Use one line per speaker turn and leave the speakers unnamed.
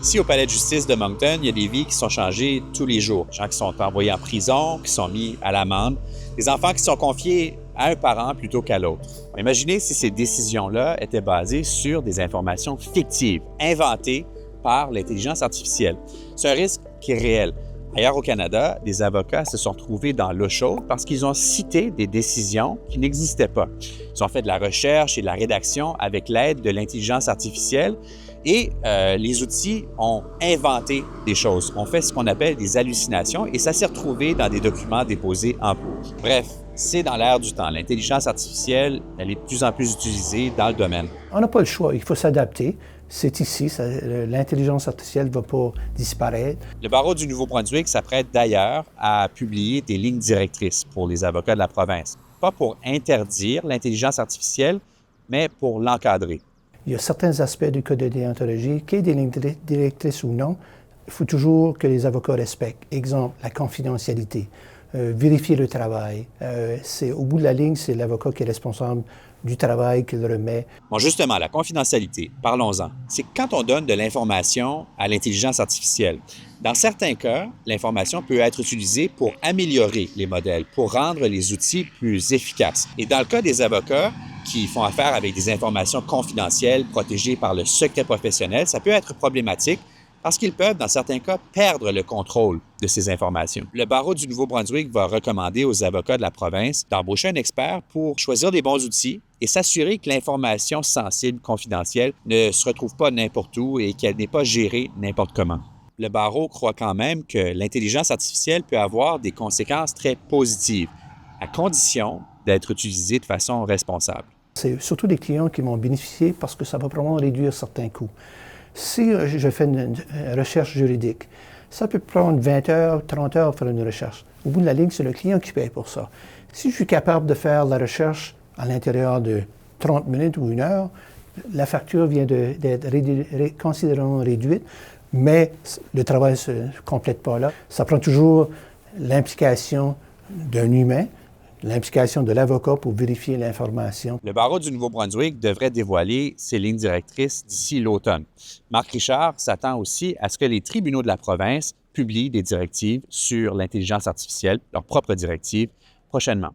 Ici, au Palais de justice de Moncton, il y a des vies qui sont changées tous les jours. Des gens qui sont envoyés en prison, qui sont mis à l'amende, des enfants qui sont confiés à un parent plutôt qu'à l'autre. Imaginez si ces décisions-là étaient basées sur des informations fictives, inventées par l'intelligence artificielle. C'est un risque qui est réel. Ailleurs au Canada, des avocats se sont retrouvés dans l'eau chaude parce qu'ils ont cité des décisions qui n'existaient pas. Ils ont fait de la recherche et de la rédaction avec l'aide de l'intelligence artificielle et les outils ont inventé des choses, ont fait ce qu'on appelle des hallucinations et ça s'est retrouvé dans des documents déposés en cours. Bref, c'est dans l'air du temps. L'intelligence artificielle, elle est de plus en plus utilisée dans le domaine.
On n'a pas le choix, il faut s'adapter. C'est ici, l'intelligence artificielle ne va pas disparaître.
Le barreau du Nouveau-Brunswick s'apprête d'ailleurs à publier des lignes directrices pour les avocats de la province. Pas pour interdire l'intelligence artificielle, mais pour l'encadrer.
Il y a certains aspects du code de déontologie, qu'il y ait des lignes directrices ou non, il faut toujours que les avocats respectent. Exemple, la confidentialité, vérifier le travail. Au bout de la ligne, c'est l'avocat qui est responsable du travail qu'il remet.
Bon, justement, la confidentialité, parlons-en. C'est quand on donne de l'information à l'intelligence artificielle. Dans certains cas, l'information peut être utilisée pour améliorer les modèles, pour rendre les outils plus efficaces. Et dans le cas des avocats qui font affaire avec des informations confidentielles protégées par le secret professionnel, ça peut être problématique parce qu'ils peuvent, dans certains cas, perdre le contrôle de ces informations. Le barreau du Nouveau-Brunswick va recommander aux avocats de la province d'embaucher un expert pour choisir des bons outils et s'assurer que l'information sensible, confidentielle, ne se retrouve pas n'importe où et qu'elle n'est pas gérée n'importe comment. Le barreau croit quand même que l'intelligence artificielle peut avoir des conséquences très positives, à condition d'être utilisée de façon responsable.
C'est surtout des clients qui vont bénéficier parce que ça va probablement réduire certains coûts. Si je fais une recherche juridique, ça peut prendre 20 heures, 30 heures pour faire une recherche. Au bout de la ligne, c'est le client qui paye pour ça. Si je suis capable de faire la recherche à l'intérieur de 30 minutes ou 1 heure, la facture vient d'être considérablement réduite, mais le travail ne se complète pas là. Ça prend toujours l'implication d'un humain, l'implication de l'avocat pour vérifier l'information.
Le barreau du Nouveau-Brunswick devrait dévoiler ses lignes directrices d'ici l'automne. Marc Richard s'attend aussi à ce que les tribunaux de la province publient des directives sur l'intelligence artificielle, leurs propres directives, prochainement.